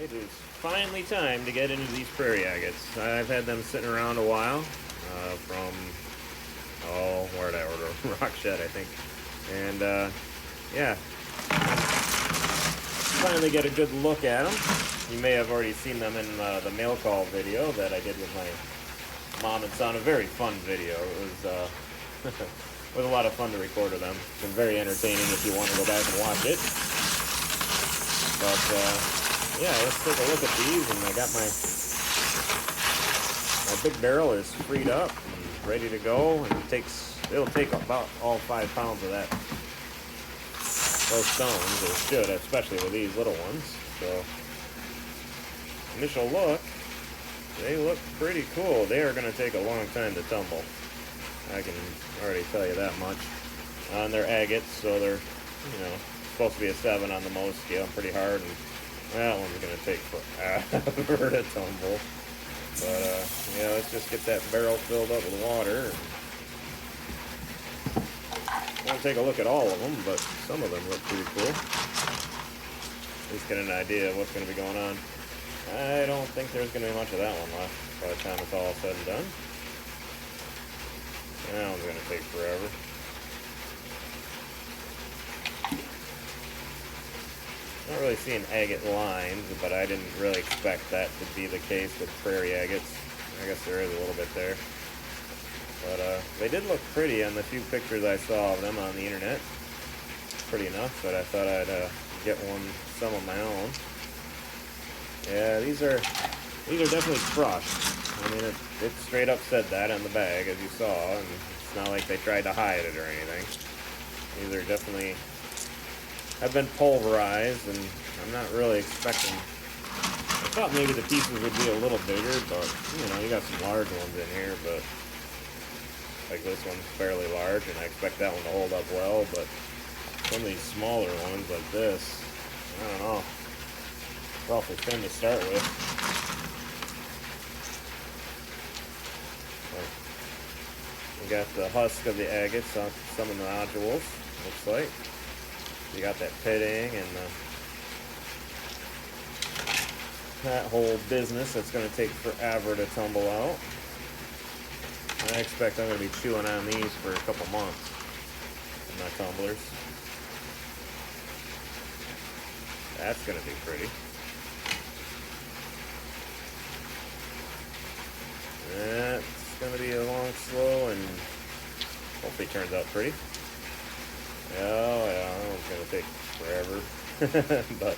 It is finally time to get into these Prairie Agates. I've had them sitting around a while from, where did I order? Rock Shed, I think. And yeah, finally get a good look at them. You may have already seen them in the mail call video that I did with my mom and son. A very fun video. It was it was a lot of fun to record with them. It's been very entertaining if you want to go back and watch it. But yeah, let's take a look at these. And I got my big barrel is freed up and ready to go. And it'll take about all 5 pounds of those stones. It should, especially with these little ones. So initial look, they look pretty cool. They are going to take a long time to tumble. I can already tell you that much. And they're agates, so they're, supposed to be a 7 on the most scale, pretty hard, and that one's going to take forever to tumble. But, yeah, let's just get that barrel filled up with water. I won't take a look at all of them, but some of them look pretty cool. At least get an idea of what's going to be going on. I don't think there's going to be much of that one left by the time it's all said and done. That one's going to take forever. Not really seeing agate lines, but I didn't really expect that to be the case with Prairie Agates. I guess there is a little bit there. But they did look pretty on the few pictures I saw of them on the internet. Pretty enough, but I thought I'd get some of my own. Yeah, these are definitely crushed. I mean, it straight up said that on the bag, as you saw, and it's not like they tried to hide it or anything. These are definitely have been pulverized, and I'm not really expecting. I thought maybe the pieces would be a little bigger, but you got some large ones in here, but like this one's fairly large, and I expect that one to hold up well. But some of these smaller ones like this, I don't know. It's awfully thin to start with. We got the husk of the agates on some of the nodules, looks like. You got that pitting and that whole business that's going to take forever to tumble out. I expect I'm going to be chewing on these for a couple months, my tumblers. That's going to be pretty. That's going to be a long, slow, and hopefully turns out pretty. Oh, yeah, that one's going to take forever. But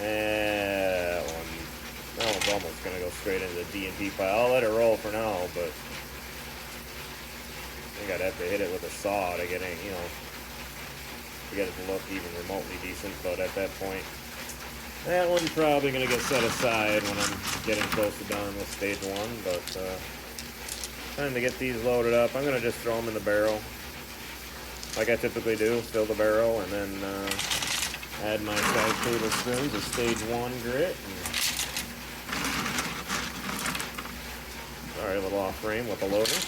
that one's almost going to go straight into the D&P pile. I'll let it roll for now, but I think I'd have to hit it with a saw to get it, to get it to look even remotely decent. But at that point, that one's probably going to get set aside when I'm getting close to done with stage 1. But time to get these loaded up. I'm going to just throw them in the barrel, like I typically do. Fill the barrel and then add my 5 tablespoons of stage 1 grit. Sorry, a little off frame with the loader.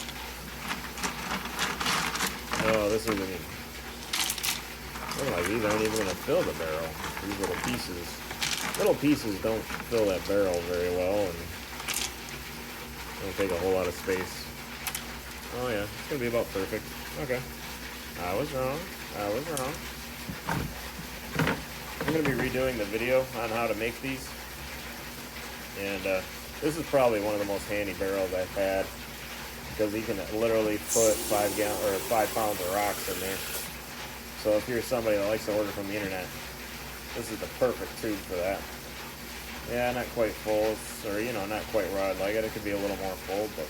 Oh, this isn't even. Look like these aren't even going to fill the barrel. These little pieces don't fill that barrel very well, and don't take a whole lot of space. Oh yeah, it's going to be about perfect. Okay. I was wrong. I'm going to be redoing the video on how to make these. And this is probably one of the most handy barrels I've had, because you can literally put 5 pounds of rocks in there. So if you're somebody that likes to order from the internet, this is the perfect tube for that. Yeah, not quite full, or not quite where I'd like it. It could be a little more full, but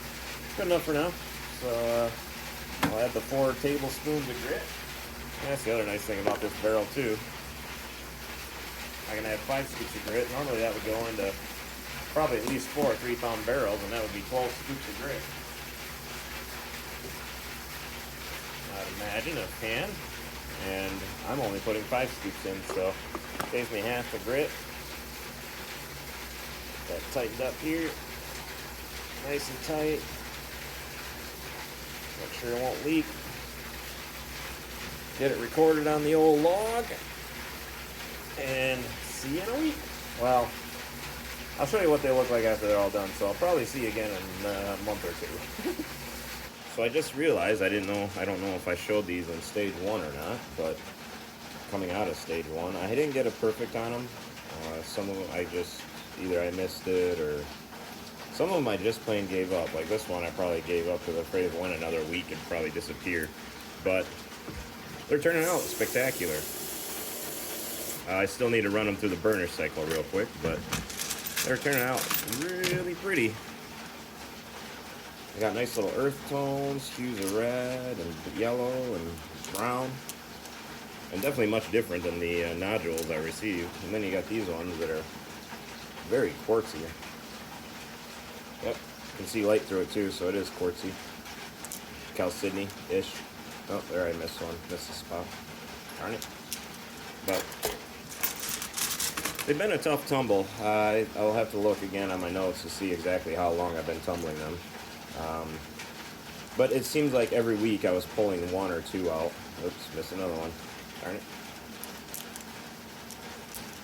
good enough for now. So I'll add the 4 tablespoons of grit. That's the other nice thing about this barrel too. I can add 5 scoops of grit. Normally that would go into probably at least 4 3-pound barrels, and that would be 12 scoops of grit. I'd imagine a can, and I'm only putting 5 scoops in, so it saves me half the grit. That tightened up here, nice and tight. Make sure it won't leak. Get it recorded on the old log, and see you in a week. Well, I'll show you what they look like after they're all done. So I'll probably see you again in a month or two. So I just realized I didn't know. I don't know if I showed these in stage 1 or not, but coming out of stage 1, I didn't get a perfect on them. Some of them I just either I missed it or some of them I just plain gave up. Like this one, I probably gave up because I'm afraid if it went another week, it'd probably disappear. But they're turning out spectacular. I still need to run them through the burner cycle real quick, but they're turning out really pretty. They got nice little earth tones, hues of red and yellow and brown. And definitely much different than the nodules I received. And then you got these ones that are very quartzy. Yep, you can see light through it too, so it is quartzy. Chalcedony-ish. Oh, there I missed one. Missed a spot. Darn it. But they've been a tough tumble. I'll have to look again on my notes to see exactly how long I've been tumbling them. But it seems like every week I was pulling 1 or 2 out. Oops, missed another one. Darn it.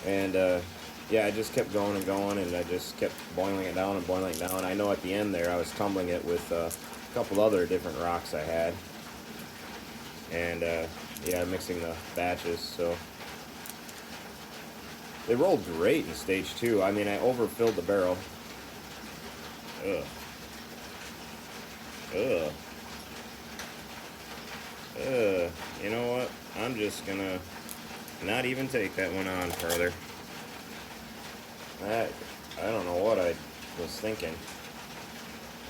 And yeah, I just kept going and going, and I just kept boiling it down and boiling it down. I know at the end there I was tumbling it with a couple other different rocks I had. And yeah, mixing the batches, so they rolled great in stage 2. I mean, I overfilled the barrel. Ugh. Ugh. Ugh. You know what? I'm just gonna not even take that one on further. I don't know what I was thinking.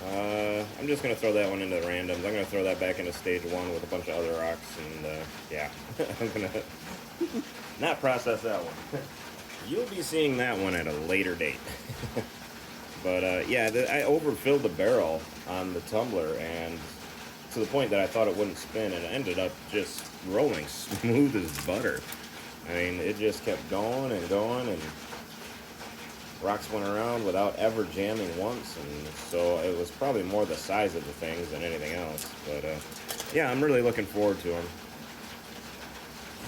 I'm just going to throw that one into the randoms. I'm going to throw that back into stage 1 with a bunch of other rocks, and yeah, I'm going to not process that one. You'll be seeing that one at a later date. But yeah, I overfilled the barrel on the tumbler, and to the point that I thought it wouldn't spin, and it ended up just rolling smooth as butter. I mean, it just kept going and going, and rocks went around without ever jamming once, and so it was probably more the size of the things than anything else. But yeah, I'm really looking forward to them.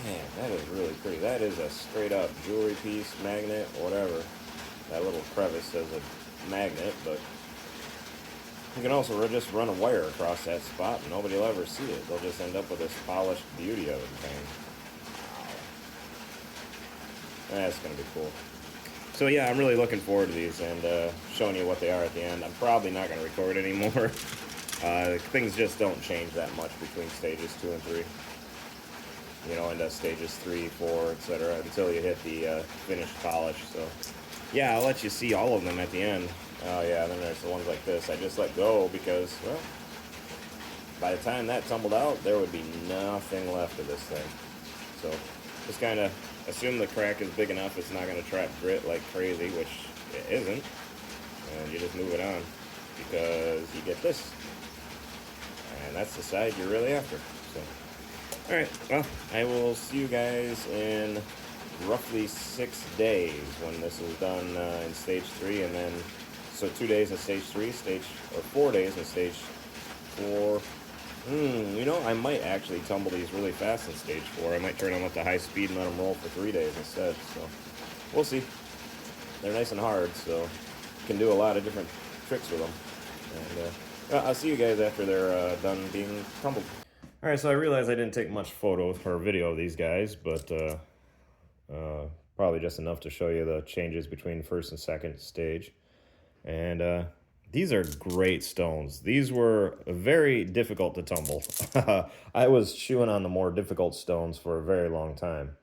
Man, that is really pretty. That is a straight up jewelry piece, magnet, whatever. That little crevice says a magnet, but you can also just run a wire across that spot and nobody will ever see it. They'll just end up with this polished beauty of the thing. Wow. That's going to be cool. So yeah, I'm really looking forward to these and showing you what they are at the end. I'm probably not going to record anymore. Things just don't change that much between stages 2 and 3. You know, into stages 3, 4, etc. until you hit the finished polish. So yeah, I'll let you see all of them at the end. Oh yeah, then there's the ones like this. I just let go because, well, by the time that tumbled out, there would be nothing left of this thing. So just kind of assume the crack is big enough it's not going to trap grit like crazy, which it isn't. And you just move it on because you get this. And that's the side you're really after. So, alright, well, I will see you guys in roughly 6 days when this is done in stage 3, and then so 2 days in stage 3, 4 days in stage 4. You know, I might actually tumble these really fast in stage 4. I might turn them up to high speed and let them roll for 3 days instead. So we'll see. They're nice and hard, so you can do a lot of different tricks with them. And I'll see you guys after they're done being tumbled. All right, so I realized I didn't take much photo or video of these guys, but probably just enough to show you the changes between first and second stage. And these are great stones. These were very difficult to tumble. I was chewing on the more difficult stones for a very long time.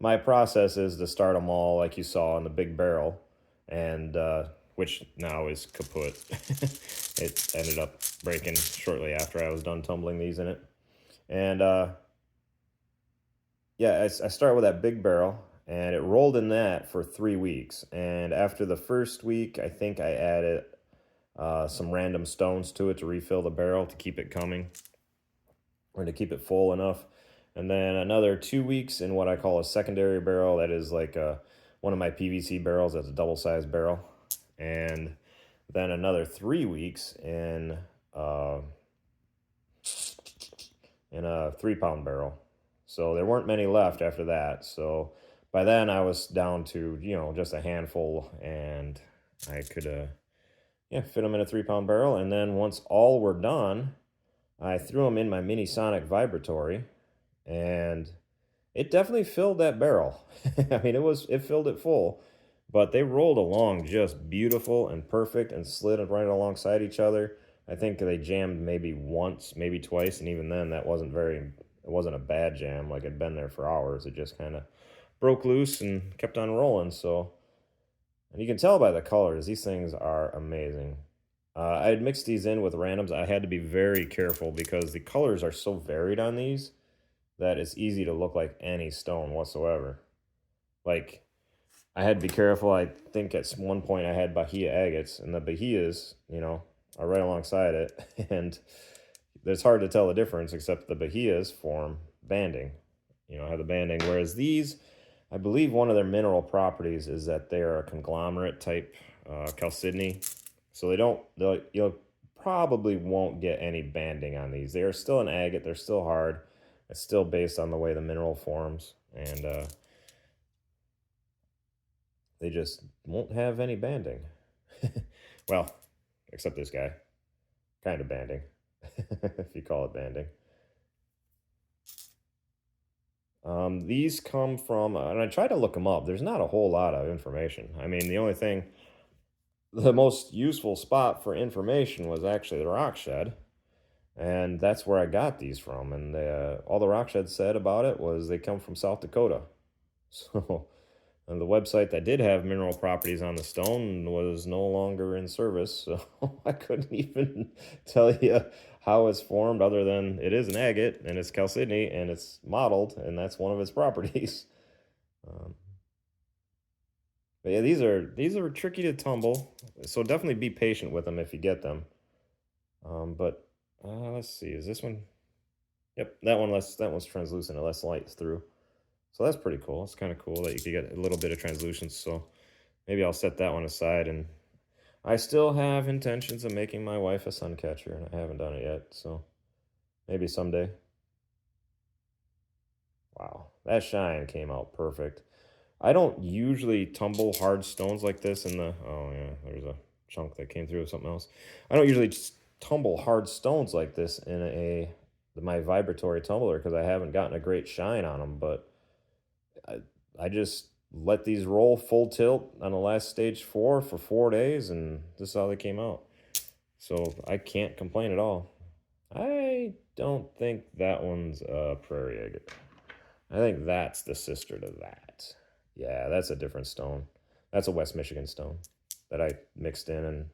My process is to start them all like you saw in the big barrel, and which now is kaput. It ended up breaking shortly after I was done tumbling these in it. And yeah, I start with that big barrel, and it rolled in that for 3 weeks. And after the first week, I think I added some random stones to it to refill the barrel to keep it coming, or to keep it full enough. And then another 2 weeks in what I call a secondary barrel. That is like one of my PVC barrels. That's a double-sized barrel. And then another 3 weeks in a 3-pound barrel. So there weren't many left after that. So by then I was down to, you know, just a handful, and I could, yeah, fit them in a 3-pound barrel. And then once all were done, I threw them in my mini sonic vibratory, and it definitely filled that barrel. I mean, it filled it full, but they rolled along just beautiful and perfect and slid right alongside each other. I think they jammed maybe once, maybe twice, and even then that it wasn't a bad jam, like it'd been there for hours. It just kind of broke loose and kept on rolling. So, and you can tell by the colors, these things are amazing. I had mixed these in with randoms. I had to be very careful because the colors are so varied on these that it's easy to look like any stone whatsoever. Like, I had to be careful. I think at one point I had Bahia agates, and the Bahias, are right alongside it, and it's hard to tell the difference except the Bahias form banding. Have the banding, whereas these, I believe one of their mineral properties is that they are a conglomerate type chalcedony, so you'll probably won't get any banding on these. They are still an agate. They're still hard. It's still based on the way the mineral forms, and they just won't have any banding. Well, except this guy. Kind of banding, if you call it banding. These come from, and I tried to look them up. There's not a whole lot of information. I mean, the most useful spot for information was actually the rock shed, and that's where I got these from. And all the rock shed said about it was they come from South Dakota. So, and the website that did have mineral properties on the stone was no longer in service, so I couldn't even tell you how it's formed other than it is an agate and it's chalcedony and it's mottled, and that's one of its properties. Um, but yeah, these are tricky to tumble, so definitely be patient with them if you get them. But let's see, is this one? Yep, that one's translucent, it lets light through. So that's pretty cool. It's kind of cool that you could get a little bit of translucence. So maybe I'll set that one aside. And I still have intentions of making my wife a sun catcher, and I haven't done it yet. So maybe someday. Wow, that shine came out perfect. I don't usually tumble hard stones like this in the. Oh yeah, there's a chunk that came through with something else. I don't usually just tumble hard stones like this in my vibratory tumbler because I haven't gotten a great shine on them. But I, I just let these roll full tilt on the last stage 4 for 4 days, and this is how they came out. So I can't complain at all. I don't think that one's a prairie agate. I think that's the sister to that. Yeah, that's a different stone. That's a West Michigan stone that I mixed in, and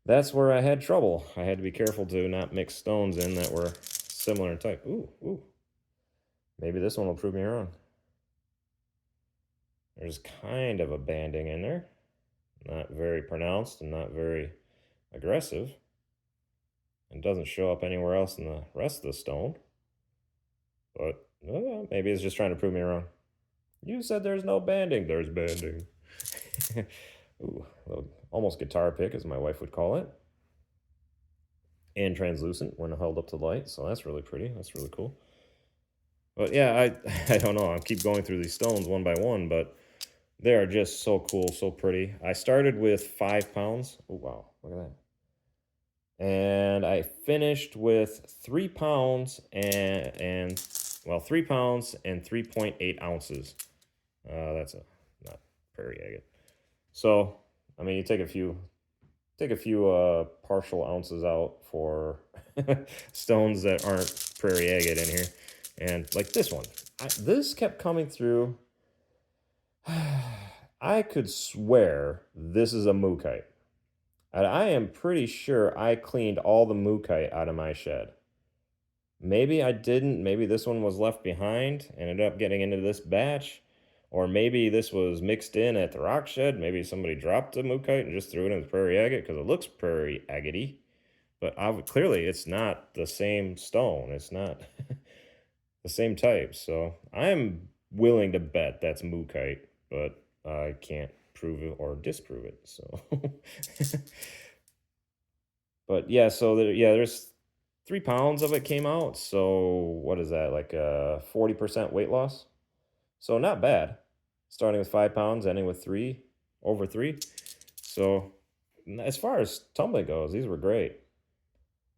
that's where I had trouble. I had to be careful to not mix stones in that were similar in type. Ooh. Maybe this one will prove me wrong. There's kind of a banding in there. Not very pronounced and not very aggressive. It doesn't show up anywhere else in the rest of the stone. But maybe it's just trying to prove me wrong. You said there's no banding. There's banding. Ooh, almost guitar pick, as my wife would call it. And translucent when held up to light. So that's really pretty. That's really cool. But yeah, I don't know. I keep going through these stones one by one, but they are just so cool, so pretty. I started with 5 pounds. Oh, wow. Look at that. And I finished with 3 pounds and 3 pounds and 3.8 ounces. That's not prairie agate. So, I mean, you take a few partial ounces out for stones that aren't prairie agate in here. And like this one, this kept coming through. I could swear this is a mookite. And I am pretty sure I cleaned all the mookite out of my shed. Maybe I didn't. Maybe this one was left behind and ended up getting into this batch. Or maybe this was mixed in at the rock shed. Maybe somebody dropped the mookite and just threw it in the prairie agate because it looks prairie agate-y. But clearly it's not the same stone. It's not the same type. So I'm willing to bet that's mookite, but I can't prove it or disprove it. So, but yeah, so there's 3 pounds of it came out. So what is that, like a 40% weight loss? So not bad. Starting with 5 pounds, ending with over 3. So as far as tumbling goes, these were great,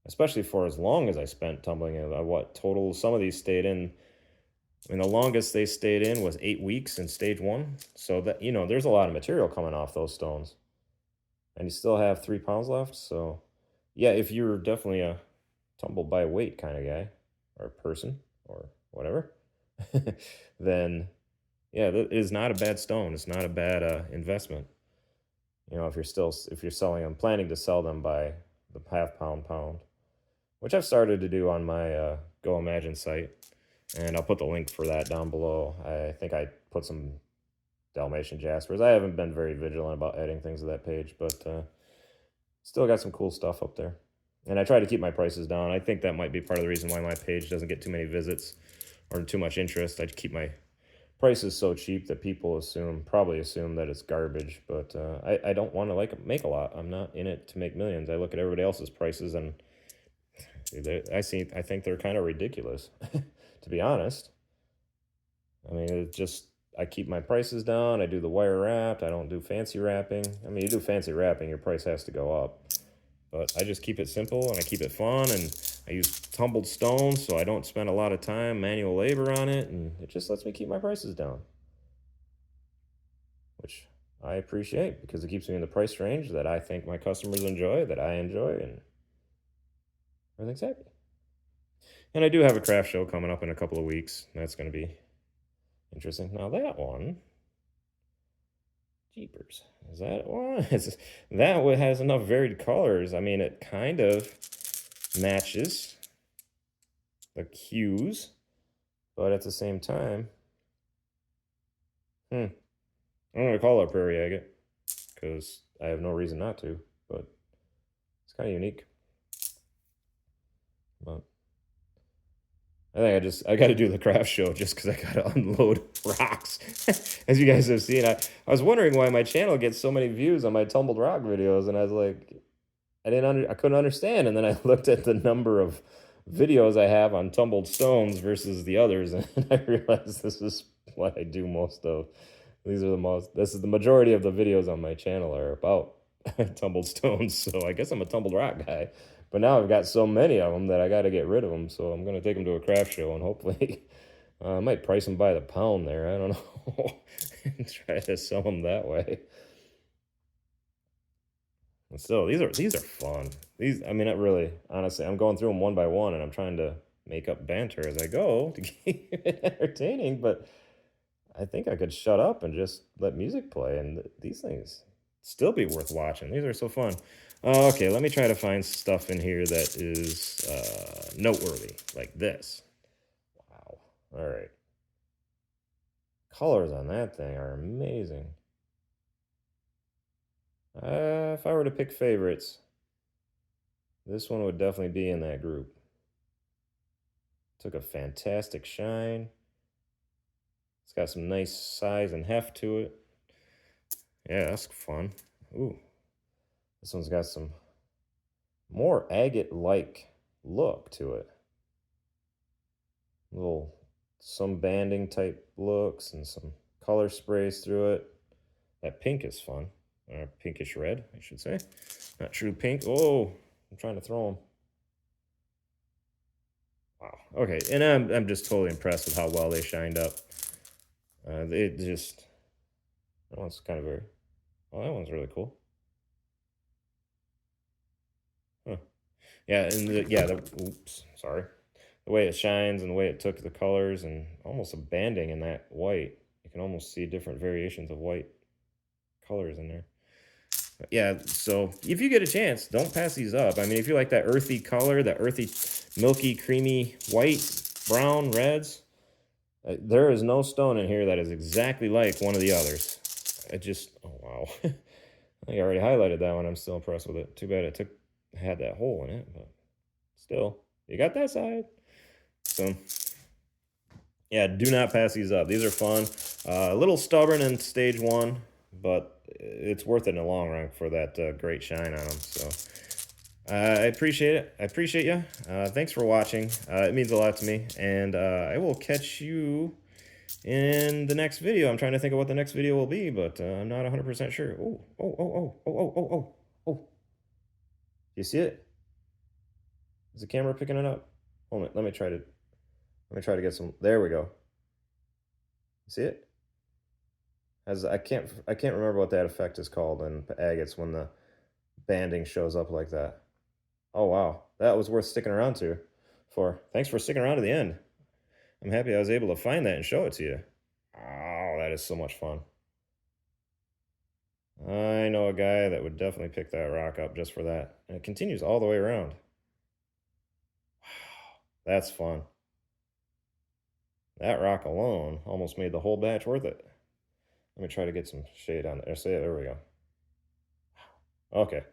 especially for as long as I spent tumbling. What total? Some of these stayed in. I mean, the longest they stayed in was 8 weeks in stage one. So that there's a lot of material coming off those stones, and you still have 3 pounds left. So yeah, if you're definitely a tumble by weight kind of guy or person or whatever, then yeah, that is not a bad stone. It's not a bad investment. If you're selling them, planning to sell them by the half pound pound, which I've started to do on my Go Imagine site, and I'll put the link for that down below. I think I put some Dalmatian Jaspers. I haven't been very vigilant about adding things to that page, but still got some cool stuff up there. And I try to keep my prices down. I think that might be part of the reason why my page doesn't get too many visits or too much interest. I keep my prices so cheap that people probably assume that it's garbage. But I don't want to make a lot. I'm not in it to make millions. I look at everybody else's prices and I think they're kind of ridiculous, to be honest. I mean, I keep my prices down. I do the wire wrapped. I don't do fancy wrapping. I mean, you do fancy wrapping, your price has to go up. But I just keep it simple and I keep it fun, and I use tumbled stones so I don't spend a lot of time manual labor on it, and it just lets me keep my prices down, which I appreciate because it keeps me in the price range that I think my customers enjoy, that I enjoy, and everything's happy. And I do have a craft show coming up in a couple of weeks. That's going to be interesting. Now that one, jeepers, is that one? That one has enough varied colors. I mean, it kind of matches the hues, but at the same time, I'm going to call it Prairie Agate because I have no reason not to, but it's kind of unique. But I think I got to do the craft show just because I got to unload rocks. As you guys have seen, I was wondering why my channel gets so many views on my tumbled rock videos, and I was like, I couldn't understand. And then I looked at the number of videos I have on tumbled stones versus the others, and I realized this is what I do most of. This is the majority of the videos on my channel are about tumbled stones, so I guess I'm a tumbled rock guy. But now I've got so many of them that I got to get rid of them, so I'm going to take them to a craft show, and hopefully I might price them by the pound there. I don't know. And try to sell them that way. And still, these are fun. I mean, not really, honestly. I'm going through them one by one, and I'm trying to make up banter as I go to keep it entertaining, but I think I could shut up and just let music play, and these things still be worth watching. These are so fun. Okay, let me try to find stuff in here that is noteworthy, like this. Wow. All right. Colors on that thing are amazing. If I were to pick favorites, this one would definitely be in that group. Took a fantastic shine. It's got some nice size and heft to it. Yeah, that's fun. Ooh. This one's got some more agate-like look to it. Some banding type looks and some color sprays through it. That pink is fun. Or pinkish red, I should say. Not true pink. Oh, I'm trying to throw them. Wow. Okay, and I'm just totally impressed with how well they shined up. That one's kind of that one's really cool. Huh. Yeah, and oops, sorry. The way it shines and the way it took the colors and almost a banding in that white. You can almost see different variations of white colors in there. Yeah, so if you get a chance, don't pass these up. I mean, if you like that earthy color, that earthy, milky, creamy white, brown, reds, there is no stone in here that is exactly like one of the others. Oh, wow. I think I already highlighted that one. I'm still impressed with it. Too bad it had that hole in it, but still, you got that side. So, yeah, do not pass these up. These are fun. A little stubborn in stage one, but it's worth it in the long run for that great shine on them. So I appreciate it. I appreciate you. Thanks for watching. It means a lot to me. And I will catch you in the next video. I'm trying to think of what the next video will be, but I'm not 100% sure. Oh, oh, oh, oh, oh, oh, oh, oh, oh. You see it? Is the camera picking it up? Hold on, let me try to get some. There we go. You see it? As I can't remember what that effect is called in agates when the banding shows up like that. Oh wow, that was worth sticking around to. For thanks for sticking around to the end. I'm happy I was able to find that and show it to you. Oh, that is so much fun. I know a guy that would definitely pick that rock up just for that. And it continues all the way around. Wow, that's fun. That rock alone almost made the whole batch worth it. Let me try to get some shade on there. See, there we go. Okay.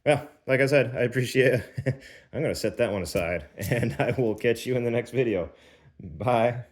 Well, like I said, I appreciate it. I'm going to set that one aside, and I will catch you in the next video. Bye.